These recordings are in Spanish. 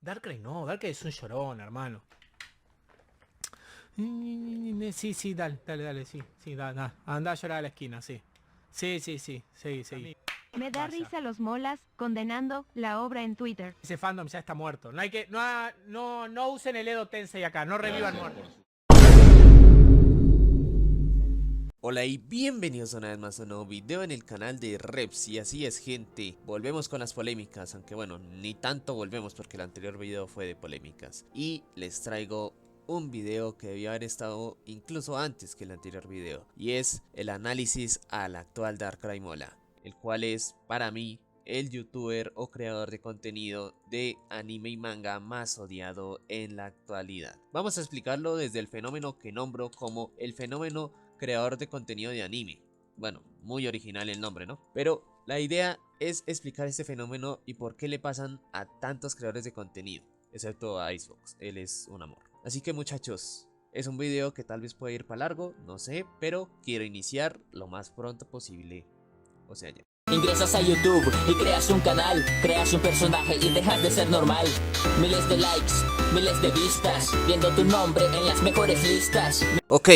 Darkrai no, Darkrai es un llorón, hermano. Sí, dale, sí, anda a llorar a la esquina, sí. Sí. Me da risa los molas condenando la obra en Twitter. Ese fandom ya está muerto. No hay que, no usen el Edo Tensei acá, no revivan muertos. Hola y bienvenidos una vez más a un nuevo video en el canal de Reps. Y así es, gente, volvemos con las polémicas, aunque bueno, ni tanto volvemos porque el anterior video fue de polémicas. Y les traigo un video que debió haber estado incluso antes que el anterior video, y es el análisis al actual Darkrai Mola, el cual es para mí el youtuber o creador de contenido de anime y manga más odiado en la actualidad. Vamos a explicarlo desde el fenómeno que nombro como el fenómeno creador de contenido de anime. Bueno, muy original el nombre, ¿no? Pero la idea es explicar este fenómeno y por qué le pasan a tantos creadores de contenido, excepto a Icebox, él es un amor. Así que muchachos, es un video que tal vez puede ir para largo, no sé, pero quiero iniciar lo más pronto posible. O sea, ya. Ingresas a YouTube y creas un canal, creas un personaje y dejas de ser normal. Miles de likes, miles de vistas, viendo tu nombre en las mejores listas. Ok,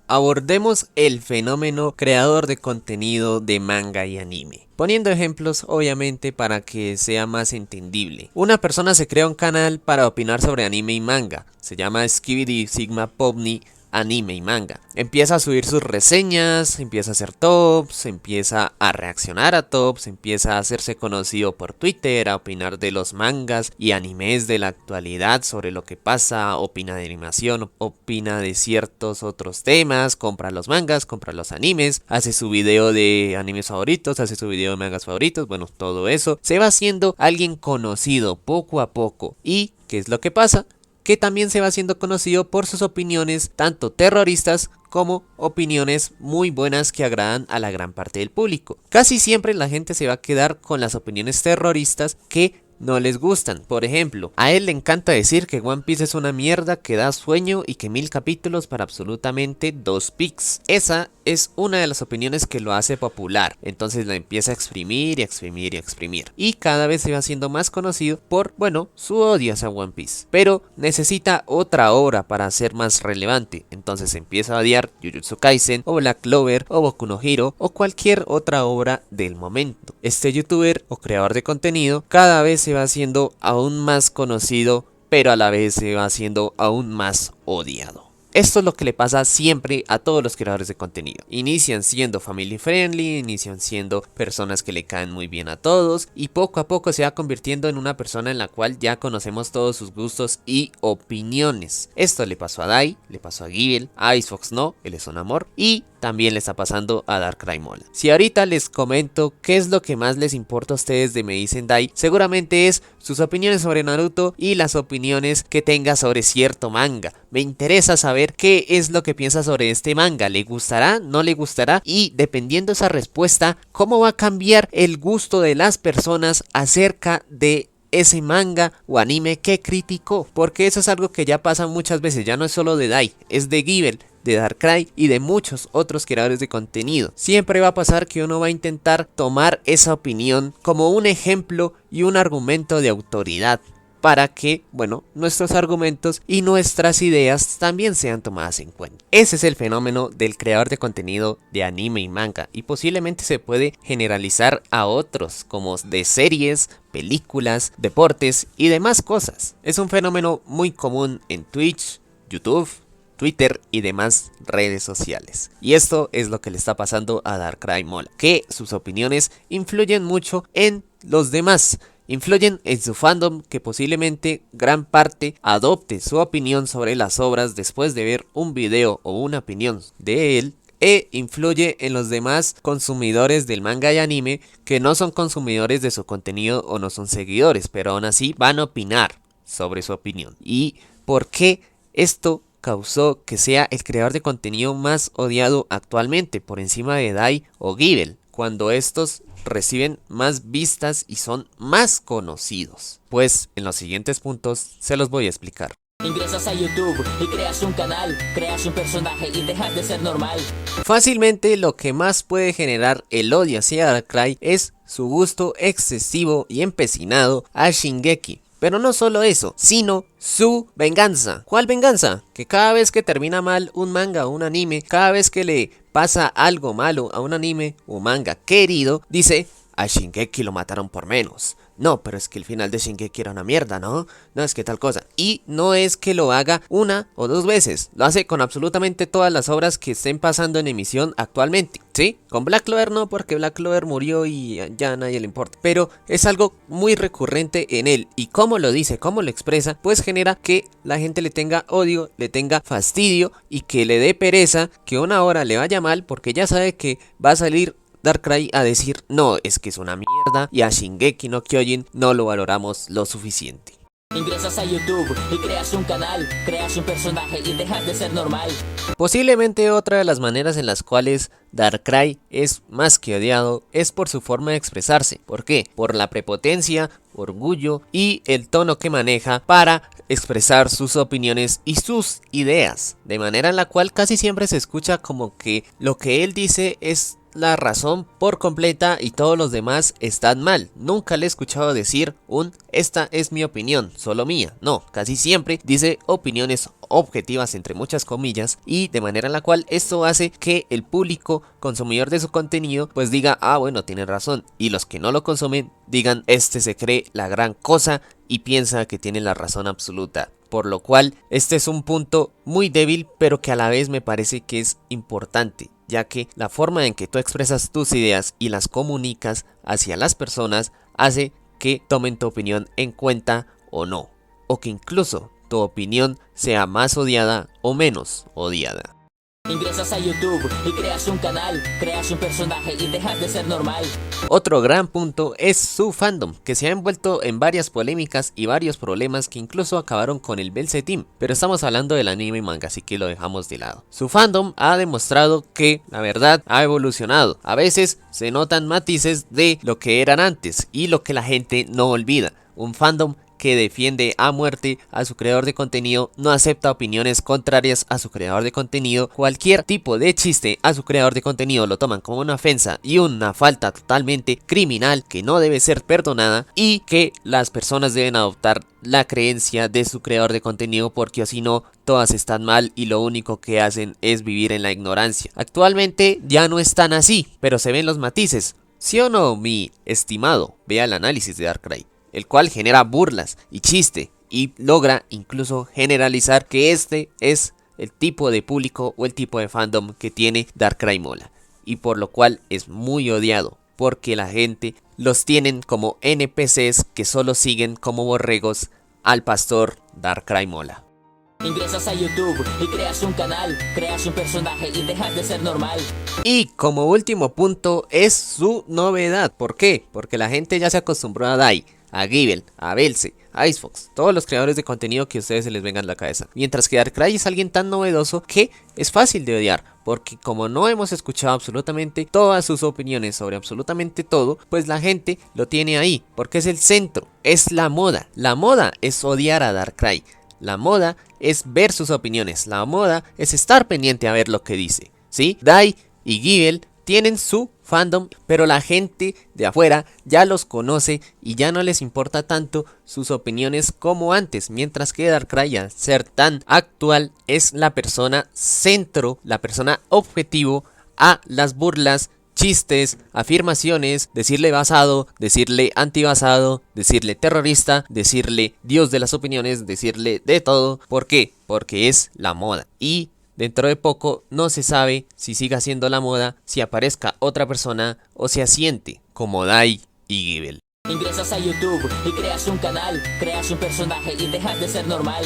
abordemos el fenómeno creador de contenido de manga y anime, poniendo ejemplos obviamente para que sea más entendible. Una persona se crea un canal para opinar sobre anime y manga, se llama Skibidi Sigma Povni Anime y Manga. Empieza a subir sus reseñas, empieza a hacer tops, empieza a reaccionar a tops, empieza a hacerse conocido por Twitter, a opinar de los mangas y animes de la actualidad sobre lo que pasa, opina de animación, opina de ciertos otros temas, compra los mangas, compra los animes, hace su video de animes favoritos, hace su video de mangas favoritos, bueno, todo eso. Se va haciendo alguien conocido poco a poco. ¿Y qué es lo que pasa? Que también se va haciendo conocido por sus opiniones tanto terroristas como opiniones muy buenas que agradan a la gran parte del público. Casi siempre la gente se va a quedar con las opiniones terroristas que no les gustan. Por ejemplo, a él le encanta decir que One Piece es una mierda que da sueño y que 1000 capítulos para absolutamente 2 pics. Esa es una de las opiniones que lo hace popular. Entonces la empieza a exprimir y a exprimir y a exprimir. Y cada vez se va haciendo más conocido por, bueno, su odio hacia One Piece. Pero necesita otra obra para ser más relevante. Entonces empieza a odiar Jujutsu Kaisen o Black Clover o Boku no Hero o cualquier otra obra del momento. Este youtuber o creador de contenido cada vez se va haciendo aún más conocido, pero a la vez se va haciendo aún más odiado. Esto es lo que le pasa siempre a todos los creadores de contenido. Inician siendo family friendly, inician siendo personas que le caen muy bien a todos y poco a poco se va convirtiendo en una persona en la cual ya conocemos todos sus gustos y opiniones. Esto le pasó a Dai, le pasó a Givel, a Icebox no, él es un amor, y también le está pasando a Darkrai Mola. Si ahorita les comento qué es lo que más les importa a ustedes de Me Dicen Dai, seguramente es sus opiniones sobre Naruto y las opiniones que tenga sobre cierto manga. Me interesa saber qué es lo que piensa sobre este manga, ¿le gustará? ¿No le gustará? Y dependiendo de esa respuesta, ¿cómo va a cambiar el gusto de las personas acerca de ese manga o anime que criticó? Porque eso es algo que ya pasa muchas veces, ya no es solo de Dai, es de Givel, de Darkrai y de muchos otros creadores de contenido. Siempre va a pasar que uno va a intentar tomar esa opinión como un ejemplo y un argumento de autoridad para que, bueno, nuestros argumentos y nuestras ideas también sean tomadas en cuenta. Ese es el fenómeno del creador de contenido de anime y manga, y posiblemente se puede generalizar a otros como de series, películas, deportes y demás cosas. Es un fenómeno muy común en Twitch, YouTube, Twitter y demás redes sociales. Y esto es lo que le está pasando a Darkrai Mola, que sus opiniones influyen mucho en los demás. Influyen en su fandom, que posiblemente gran parte adopte su opinión sobre las obras después de ver un video o una opinión de él, e influye en los demás consumidores del manga y anime que no son consumidores de su contenido o no son seguidores, pero aún así van a opinar sobre su opinión. ¿Y por qué esto causó que sea el creador de contenido más odiado actualmente por encima de Dai o Givel, cuando estos reciben más vistas y son más conocidos? Pues en los siguientes puntos se los voy a explicar. Ingresas a YouTube y creas un canal, creas un personaje y dejas de ser normal. Fácilmente lo que más puede generar el odio hacia Darkrai es su gusto excesivo y empecinado a Shingeki. Pero no solo eso, sino su venganza. ¿Cuál venganza? Que cada vez que termina mal un manga o un anime, cada vez que le pasa algo malo a un anime o manga querido, dice: a Shingeki lo mataron por menos. No, pero es que el final de Shingeki era una mierda, ¿no? No, es que tal cosa. Y no es que lo haga una o dos veces. Lo hace con absolutamente todas las obras que estén pasando en emisión actualmente, ¿sí? Con Black Clover no, porque Black Clover murió y ya a nadie le importa. Pero es algo muy recurrente en él. Y cómo lo dice, cómo lo expresa, pues genera que la gente le tenga odio, le tenga fastidio y que le dé pereza que una hora le vaya mal porque ya sabe que va a salir Darkrai a decir: no, es que es una mierda y a Shingeki no Kyojin no lo valoramos lo suficiente. Ingresas a YouTube y creas un canal, creas un personaje y dejas de ser normal. Posiblemente otra de las maneras en las cuales Darkrai es más que odiado es por su forma de expresarse. ¿Por qué? Por la prepotencia, orgullo y el tono que maneja para expresar sus opiniones y sus ideas, de manera en la cual casi siempre se escucha como que lo que él dice es la razón por completa y todos los demás están mal. Nunca le he escuchado decir esta es mi opinión, solo mía. No, casi siempre dice opiniones objetivas entre muchas comillas, y de manera en la cual esto hace que el público consumidor de su contenido pues diga: ah, bueno, tiene razón, y los que no lo consumen digan: este se cree la gran cosa y piensa que tiene la razón absoluta. Por lo cual este es un punto muy débil, pero que a la vez me parece que es importante, ya que la forma en que tú expresas tus ideas y las comunicas hacia las personas hace que tomen tu opinión en cuenta o no, o que incluso tu opinión sea más odiada o menos odiada. Ingresas a YouTube y creas un canal, creas un personaje y dejas de ser normal. Otro gran punto es su fandom, que se ha envuelto en varias polémicas y varios problemas que incluso acabaron con el Bell's Team, pero estamos hablando del anime y manga, así que lo dejamos de lado. Su fandom ha demostrado que, la verdad, ha evolucionado. A veces se notan matices de lo que eran antes y lo que la gente no olvida. Un fandom que defiende a muerte a su creador de contenido, no acepta opiniones contrarias a su creador de contenido, cualquier tipo de chiste a su creador de contenido lo toman como una ofensa y una falta totalmente criminal que no debe ser perdonada, y que las personas deben adoptar la creencia de su creador de contenido, porque o si no, todas están mal y lo único que hacen es vivir en la ignorancia. Actualmente ya no están así, pero se ven los matices. ¿Sí o no, mi estimado? Vea el análisis de Darkrai, el cual genera burlas y chiste y logra incluso generalizar que este es el tipo de público o el tipo de fandom que tiene Darkrai Mola, y por lo cual es muy odiado, porque la gente los tienen como NPCs que solo siguen como borregos al pastor Darkrai Mola. Ingresas a YouTube y creas un canal, creas un personaje y dejas de ser normal. Y como último punto es su novedad. ¿Por qué? Porque la gente ya se acostumbró a Dai, a Givel, a Belce, a Icebox, todos los creadores de contenido que a ustedes se les vengan a la cabeza. Mientras que Darkrai es alguien tan novedoso que es fácil de odiar, porque como no hemos escuchado absolutamente todas sus opiniones sobre absolutamente todo, pues la gente lo tiene ahí, porque es el centro, es la moda. La moda es odiar a Darkrai, la moda es ver sus opiniones, la moda es estar pendiente a ver lo que dice, ¿sí? Dai y Givel tienen su fandom, pero la gente de afuera ya los conoce y ya no les importa tanto sus opiniones como antes, mientras que Darkrai, al ser tan actual, es la persona centro, la persona objetivo a las burlas, chistes, afirmaciones, decirle basado, decirle antibasado, decirle terrorista, decirle dios de las opiniones, decirle de todo. ¿Por qué? Porque es la moda. Y dentro de poco no se sabe si siga siendo la moda, si aparezca otra persona o se asiente como Dai y Givel. Ingresas a YouTube y creas un canal, creas un personaje y dejas de ser normal.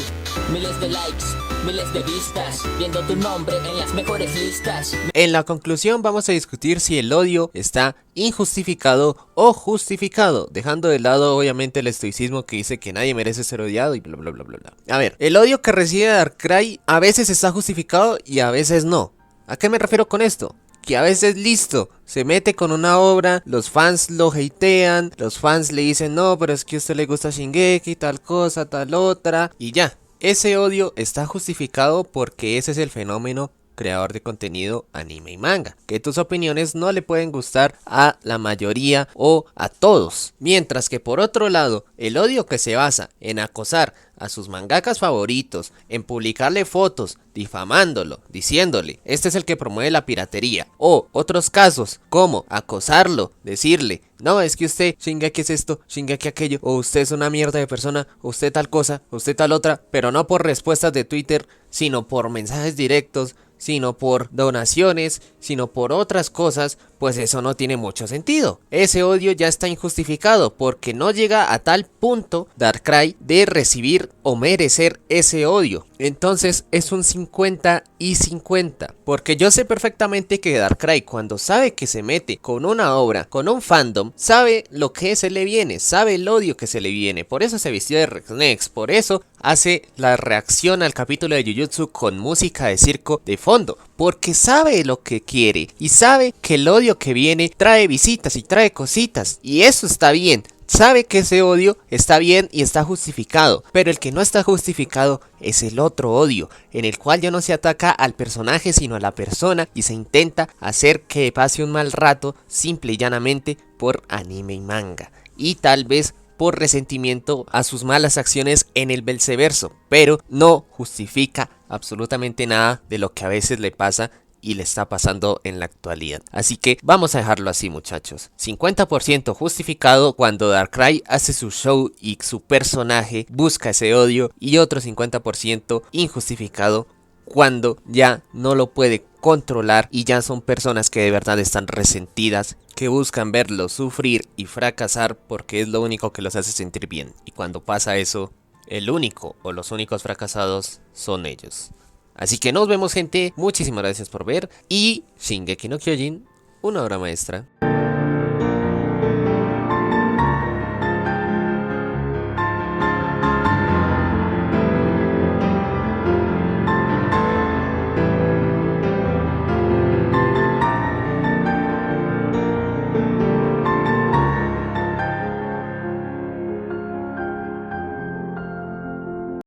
Miles de likes, miles de vistas, viendo tu nombre en las mejores listas. En la conclusión vamos a discutir si el odio está injustificado o justificado, dejando de lado obviamente el estoicismo que dice que nadie merece ser odiado y bla bla bla bla bla. A ver, el odio que recibe Darkrai a veces está justificado y a veces no. ¿A qué me refiero con esto? Que a veces listo, se mete con una obra, los fans lo hatean, los fans le dicen no, pero es que a usted le gusta Shingeki, tal cosa, tal otra, y ya. Ese odio está justificado porque ese es el fenómeno creador de contenido anime y manga, que tus opiniones no le pueden gustar a la mayoría o a todos, mientras que por otro lado, el odio que se basa en acosar a sus mangakas favoritos, en publicarle fotos, difamándolo, diciéndole, este es el que promueve la piratería, o otros casos como acosarlo, decirle, no, es que usted, Shingeki es esto, Shingeki aquello, o usted es una mierda de persona, o usted tal cosa, o usted tal otra, pero no por respuestas de Twitter, sino por mensajes directos, sino por donaciones, sino por otras cosas, pues eso no tiene mucho sentido. Ese odio ya está injustificado porque no llega a tal punto Darkrai de recibir o merecer ese odio. Entonces es un 50 y 50, porque yo sé perfectamente que Darkrai, cuando sabe que se mete con una obra, con un fandom, sabe lo que se le viene, sabe el odio que se le viene, por eso se vistió de Rexnex, por eso hace la reacción al capítulo de Jujutsu con música de circo de fondo, porque sabe lo que quiere y sabe que el odio que viene trae visitas y trae cositas, y eso está bien. Sabe que ese odio está bien y está justificado, pero el que no está justificado es el otro odio, en el cual ya no se ataca al personaje sino a la persona y se intenta hacer que pase un mal rato simple y llanamente por anime y manga, y tal vez por resentimiento a sus malas acciones en el viceverso, pero no justifica absolutamente nada de lo que a veces le pasa y le está pasando en la actualidad. Así que vamos a dejarlo así, muchachos. 50% justificado cuando Darkrai hace su show y su personaje busca ese odio, y otro 50% injustificado cuando ya no lo puede controlar y ya son personas que de verdad están resentidas, que buscan verlo sufrir y fracasar porque es lo único que los hace sentir bien. Y cuando pasa eso, el único o los únicos fracasados son ellos. Así que nos vemos, gente, muchísimas gracias por ver, y Shingeki no Kyojin, una obra maestra.